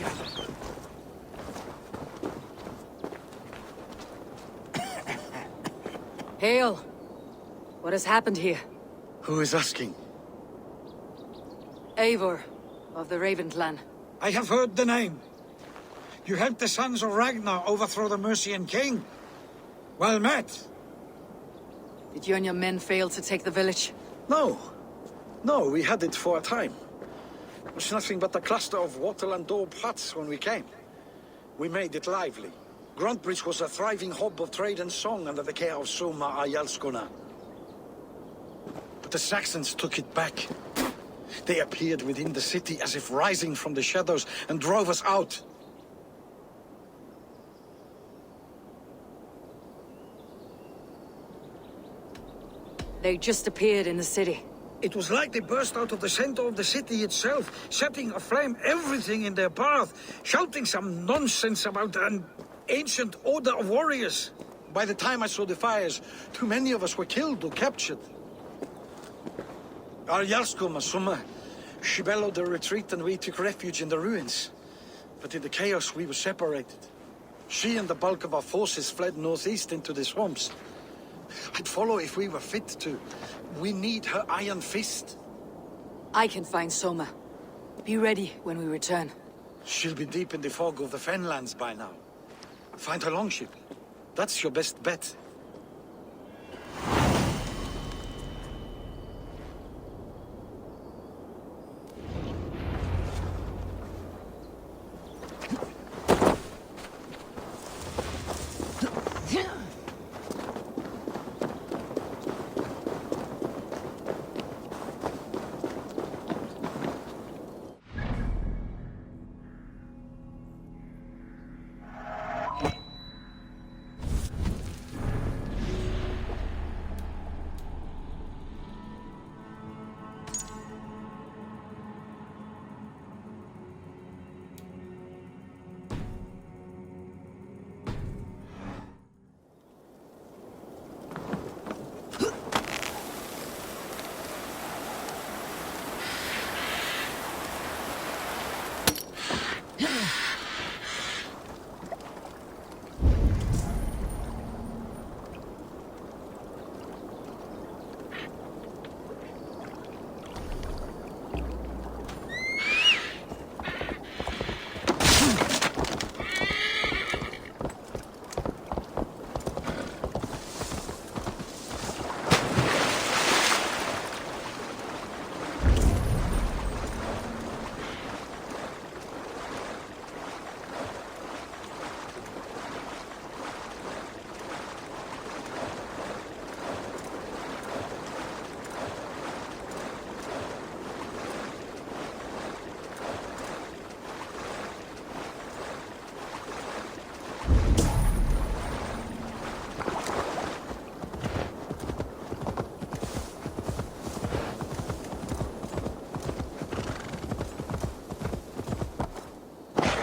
you. Hail! What has happened here? Who is asking? Eivor, of the Raven clan. I have heard the name. You helped the sons of Ragnar overthrow the Mercian king. Well met. Did you and your men fail to take the village? No. No, we had it for a time. It was nothing but a cluster of wattle and daub huts when we came. We made it lively. Gruntbridge was a thriving hub of trade and song under the care of Soma Ayalskona. But the Saxons took it back. They appeared within the city as if rising from the shadows and drove us out. They just appeared in the city. It was like they burst out of the center of the city itself, setting aflame everything in their path, shouting some nonsense about an ancient order of warriors. By the time I saw the fires, too many of us were killed or captured. Our Jarlskoma, Summa, she bellowed a retreat and we took refuge in the ruins. But in the chaos we were separated. She and the bulk of our forces fled northeast into the swamps. I'd follow if we were fit to. We need her iron fist. I can find Soma. Be ready when we return. She'll be deep in the fog of the Fenlands by now. Find her longship. That's your best bet.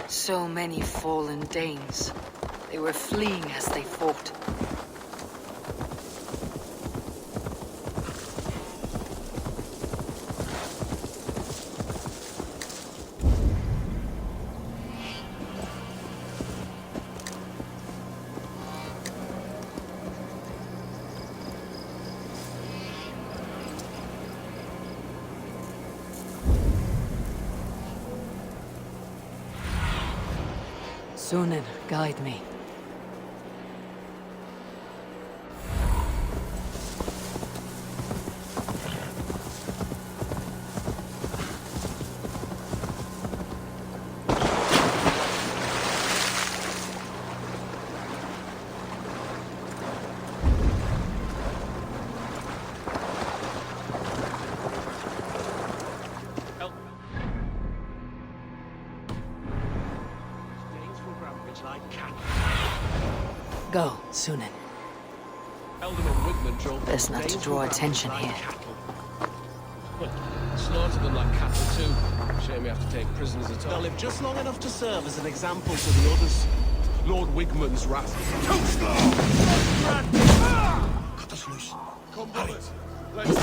So many fallen Danes. They were fleeing as they fought. Sunan, guide me. Go, Sunan. Best not to draw attention here. Slaughter them like cattle too. Shame we have to take prisoners at all. They'll live just long enough to serve as an example to the others. Lord Wigmund's wrath. Too slow! Cut us loose. Come, brothers. Let's...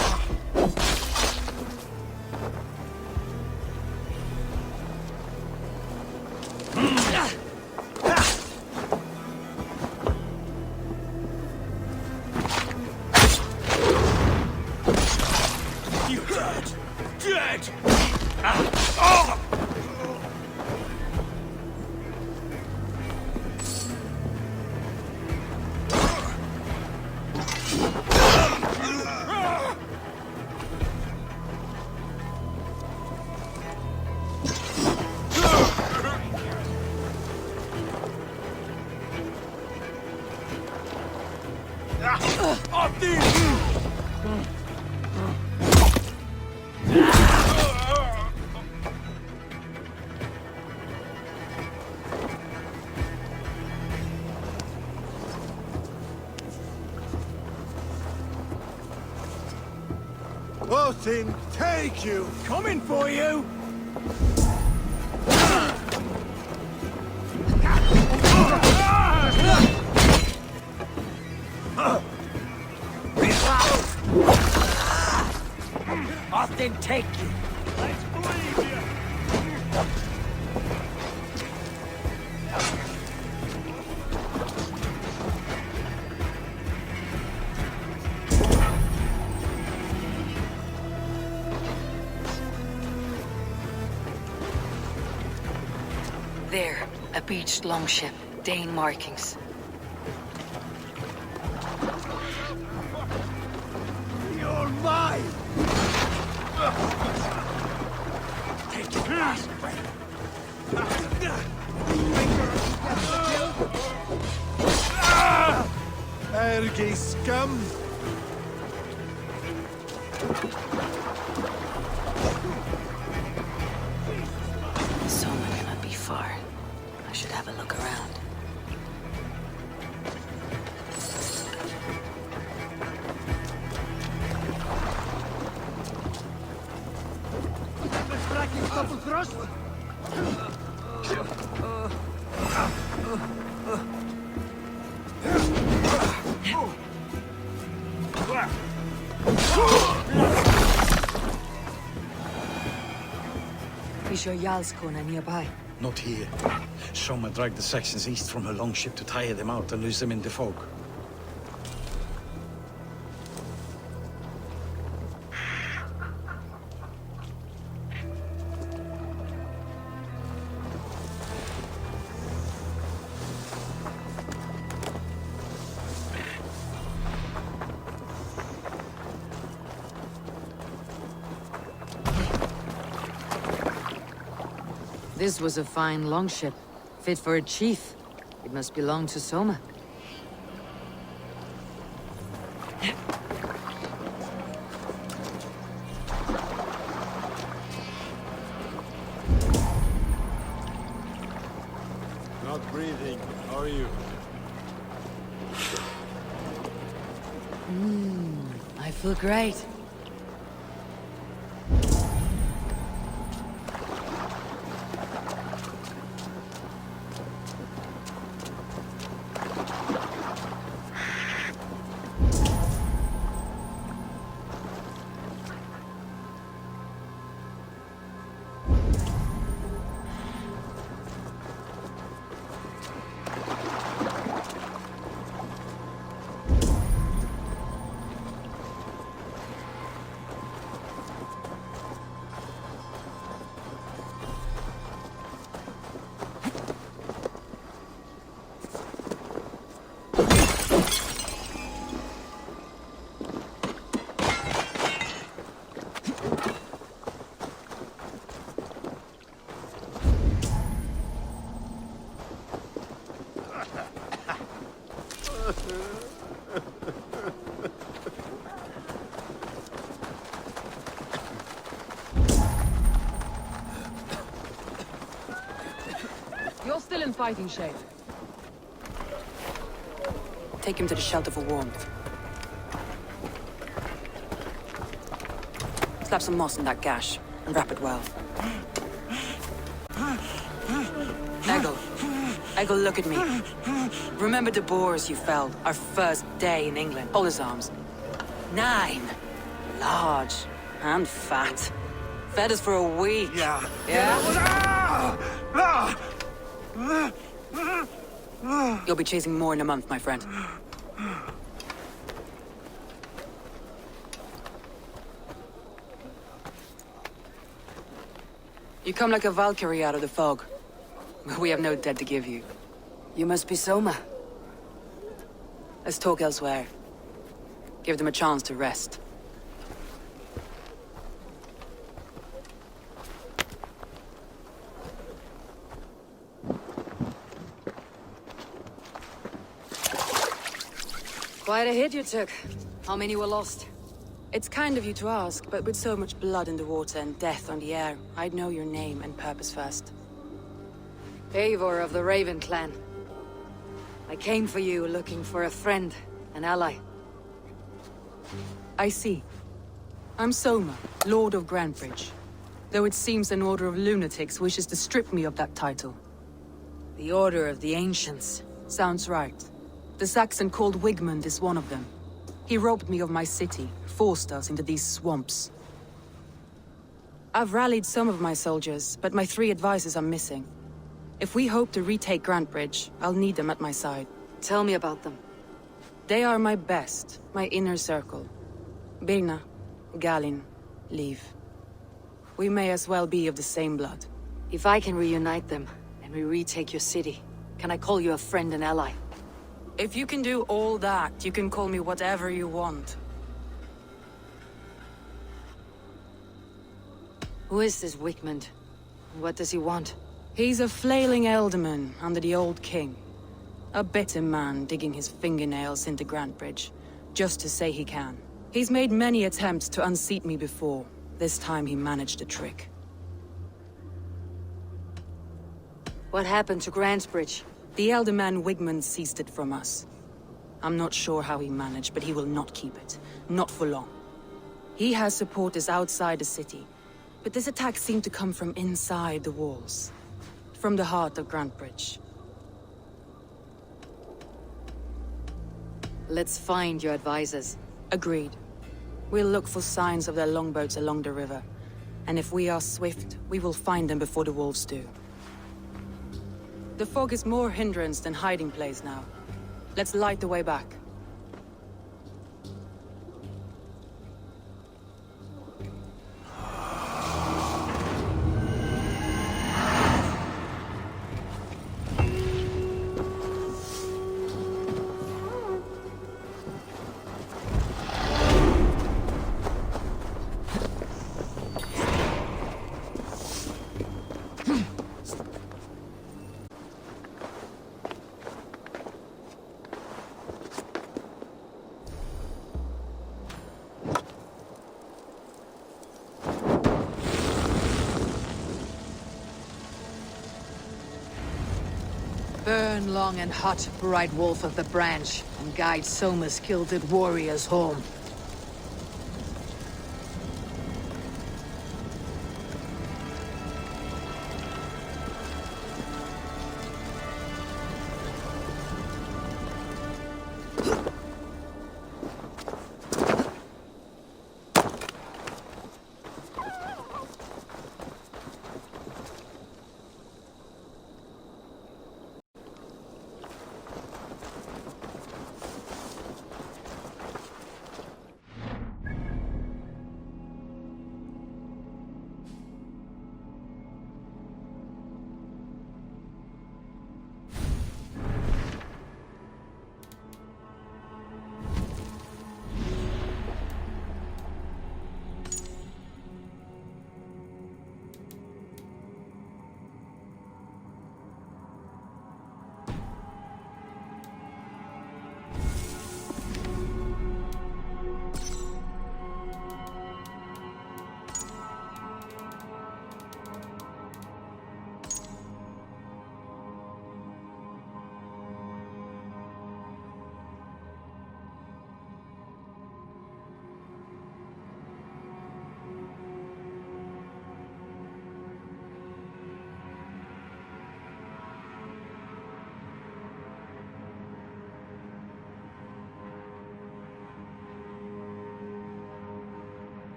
Nothing take you! Coming for you! Nothing take you! Let's believe you! There, a beached longship, Dane markings. You're mine! Take it fast, Ergi scum! Soma cannot be far. I should have a look around. Is your Jarlskona nearby? Not here. Soma dragged the Saxons east from her longship to tire them out and lose them in the fog. This was a fine longship, fit for a chief. It must belong to Soma. Not breathing, are you? I feel great. You're still in fighting shape. Take him to the shelter for warmth. Slap some moss in that gash, and wrap it well. Eggle, look at me. Remember the boars you felled, our first day in England? Hold his arms. 9. Large and fat. Fed us for a week. Yeah. Yeah? You'll be chasing more in a month, my friend. You come like a Valkyrie out of the fog. We have no dead to give you. You must be Soma. Let's talk elsewhere. Give them a chance to rest. Quite a hit you took. How many were lost? It's kind of you to ask, but with so much blood in the water and death on the air, I'd know your name and purpose first. Eivor of the Raven clan. I came for you looking for a friend, an ally. I see. I'm Soma, Lord of Grantebridge. Though it seems an order of lunatics wishes to strip me of that title. The Order of the Ancients. Sounds right. The Saxon called Wigmund is one of them. He robbed me of my city, forced us into these swamps. I've rallied some of my soldiers, but my 3 advisors are missing. If we hope to retake Grantebridge, I'll need them at my side. Tell me about them. They are my best, my inner circle. Birna, Galin, Liv. We may as well be of the same blood. If I can reunite them, and we retake your city, can I call you a friend and ally? If you can do all that, you can call me whatever you want. Who is this Wigmund? What does he want? He's a flailing elderman under the old king. A bitter man digging his fingernails into Grantebridge, just to say he can. He's made many attempts to unseat me before. This time he managed a trick. What happened to Grantebridge? The elderman Wigmund seized it from us. I'm not sure how he managed, but he will not keep it. Not for long. He has supporters outside the city, but this attack seemed to come from inside the walls. From the heart of Grantebridge. Let's find your advisors. Agreed. We'll look for signs of their longboats along the river. And if we are swift, we will find them before the wolves do. The fog is more hindrance than hiding place now. Let's light the way back. Burn long and hot, bright wolf of the branch, and guide Soma's gilded warriors home.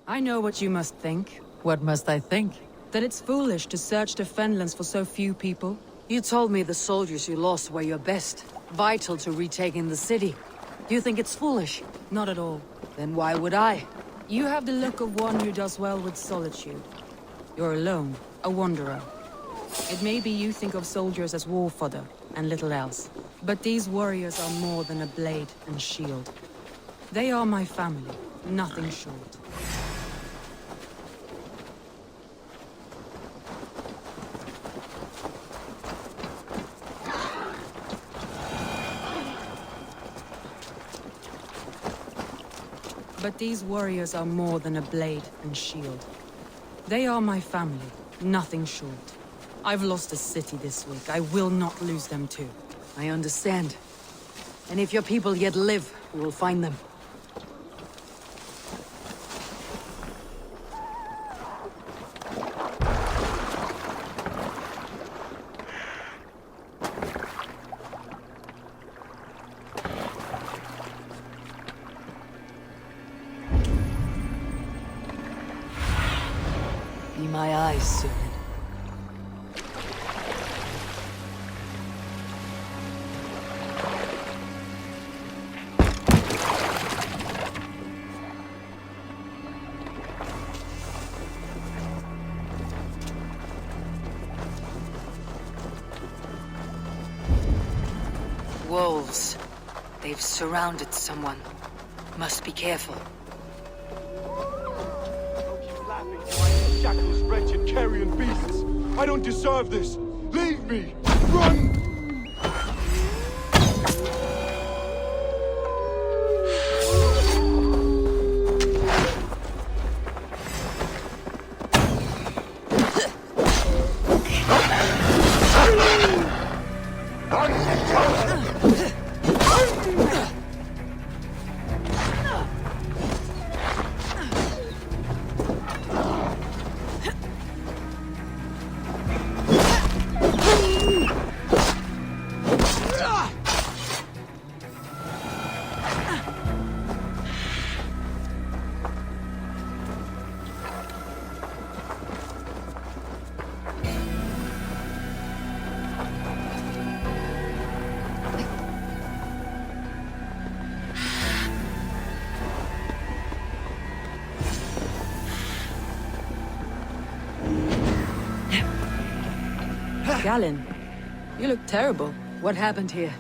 I know what you must think. What must I think? That it's foolish to search the Fenlands for so few people. You told me the soldiers you lost were your best. vital to retaking the city. Do you think it's foolish? Not at all. Then why would I? You have the look of one who does well with solitude. You're alone, a wanderer. It may be you think of soldiers as war fodder, and little else. But these warriors are more than a blade and shield. They are my family, nothing short. But these warriors are more than a blade and shield. They are my family, nothing short. I've lost a city this week. I will not lose them too. I understand. And if your people yet live, we will find them. Be my eyes soon. Wolves. They've surrounded someone. Must be careful. Shackles, wretched carrion beasts! I don't deserve this! Leave me! Run! Galen, you look terrible. What happened here?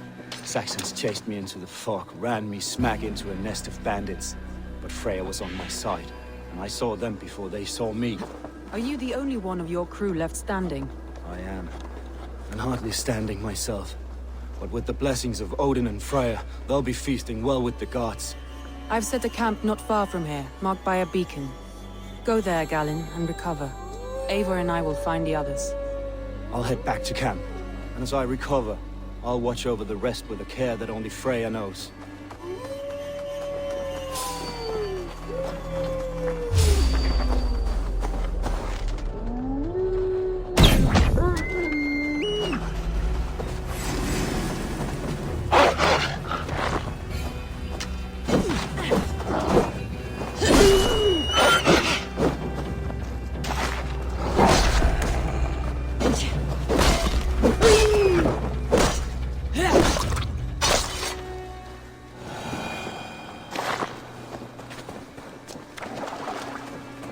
Saxons chased me into the fog, ran me smack into a nest of bandits. But Freya was on my side, and I saw them before they saw me. Are you the only one of your crew left standing? I am. And hardly standing myself. But with the blessings of Odin and Freya, they'll be feasting well with the gods. I've set a camp not far from here, marked by a beacon. Go there, Galen, and recover. Eivor and I will find the others. I'll head back to camp, and as I recover, I'll watch over the rest with a care that only Freya knows.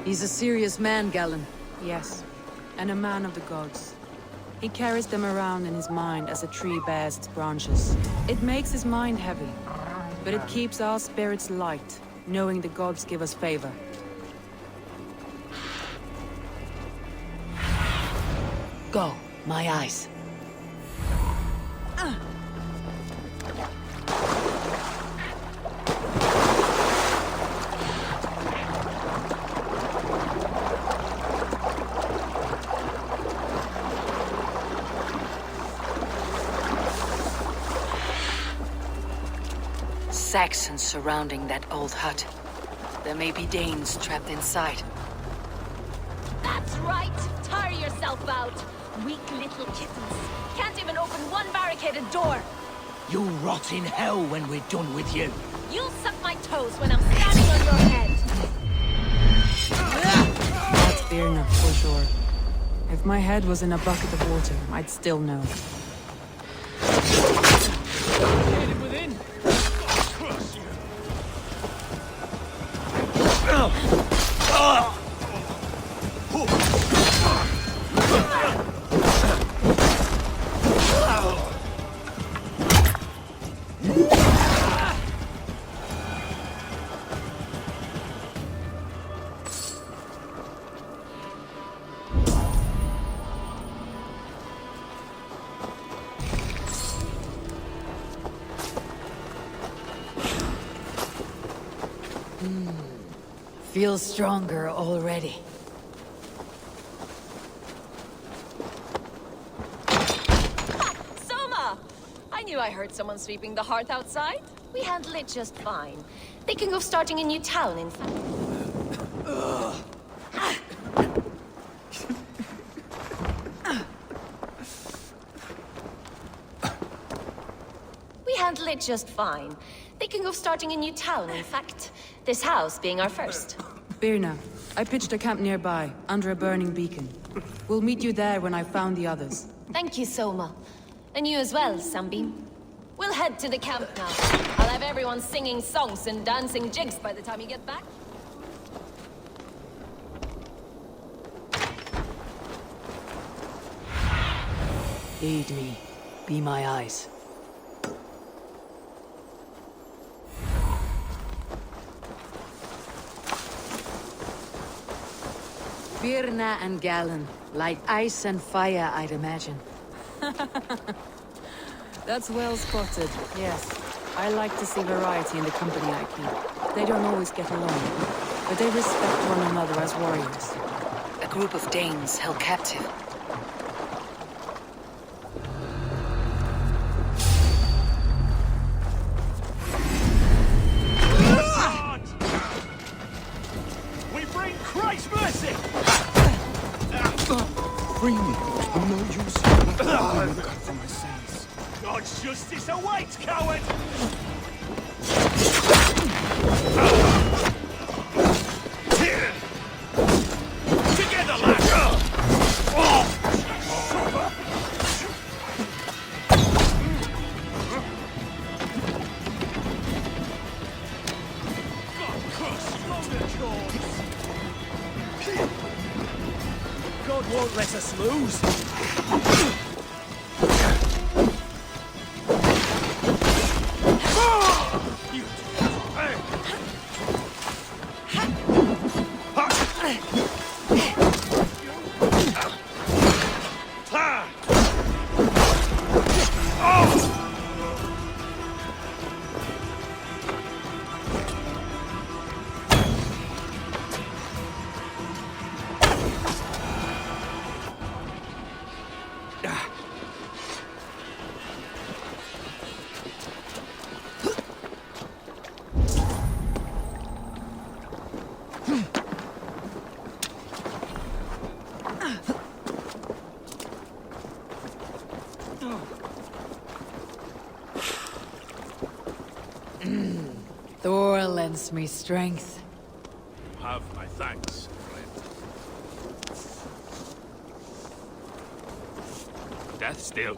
He's a serious man, Galen. Yes, and a man of the gods. He carries them around in his mind as a tree bears its branches. It makes his mind heavy, but it keeps our spirits light, knowing the gods give us favor. Go, my eyes. Saxons surrounding that old hut. There may be Danes trapped inside. That's right! Tire yourself out! Weak little kittens. Can't even open one barricaded door! You'll rot in hell when we're done with you. You'll suck my toes when I'm standing on your head! That's fear enough, for sure. If my head was in a bucket of water, I'd still know. Feel stronger already. Soma! I knew I heard someone sweeping the hearth outside. We handle it just fine. Thinking of starting a new town, in fact. We handle it just fine. Thinking of starting a new town, in fact. This house being our first. Birna, I pitched a camp nearby, under a burning beacon. We'll meet you there when I've found the others. Thank you, Soma. And you as well, Sunbeam. We'll head to the camp now. I'll have everyone singing songs and dancing jigs by the time you get back. Aid me. Be my eyes. Birna and Galen. Like ice and fire, I'd imagine. That's well spotted, yes. I like to see variety in the company I keep. They don't always get along, but they respect one another as warriors. A group of Danes held captive. We bring Christ's mercy! Free me. I'm no use. I will cut for my sins. God's justice awaits, coward! Together, lads! God won't let us lose. Thor lends me strength. Have my thanks, friend. Death still.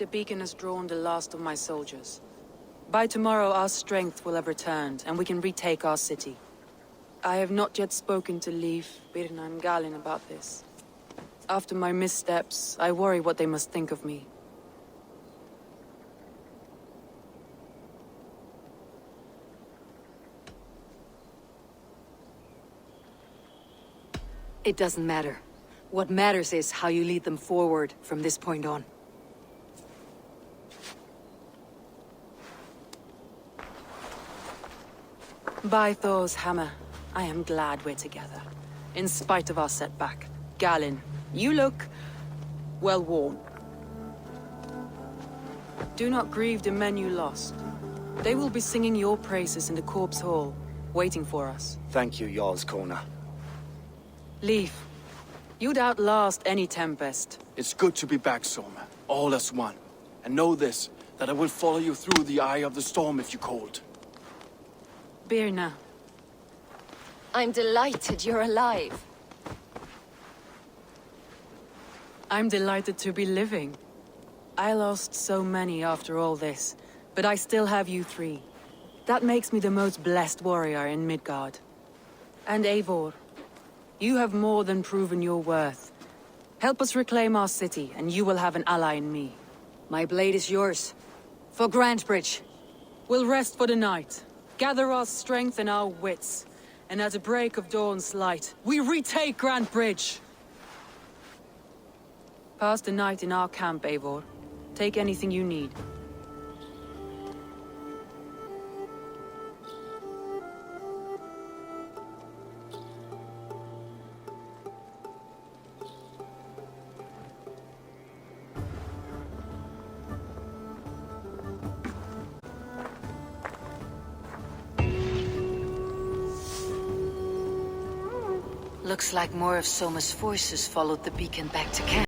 The beacon has drawn the last of my soldiers. By tomorrow, our strength will have returned, and we can retake our city. I have not yet spoken to Leif, Birna, and Galin about this. After my missteps, I worry what they must think of me. It doesn't matter. What matters is how you lead them forward from this point on. By Thor's hammer, I am glad we're together. In spite of our setback. Galin, you look... well worn. Do not grieve the men you lost. They will be singing your praises in the Corpse Hall, waiting for us. Thank you, Jarl's Corner. Leif, you'd outlast any tempest. It's good to be back, Soma. All as one. And know this, that I will follow you through the eye of the storm if you called. Birna. I'm delighted you're alive. I'm delighted to be living. I lost so many after all this, but I still have you three. That makes me the most blessed warrior in Midgard. And Eivor, you have more than proven your worth. Help us reclaim our city, and you will have an ally in me. My blade is yours. For Grantebridge. We'll rest for the night, gather our strength and our wits, and at the break of dawn's light, we retake Grantebridge! Pass the night in our camp, Eivor. Take anything you need. Looks like more of Soma's forces followed the beacon back to camp.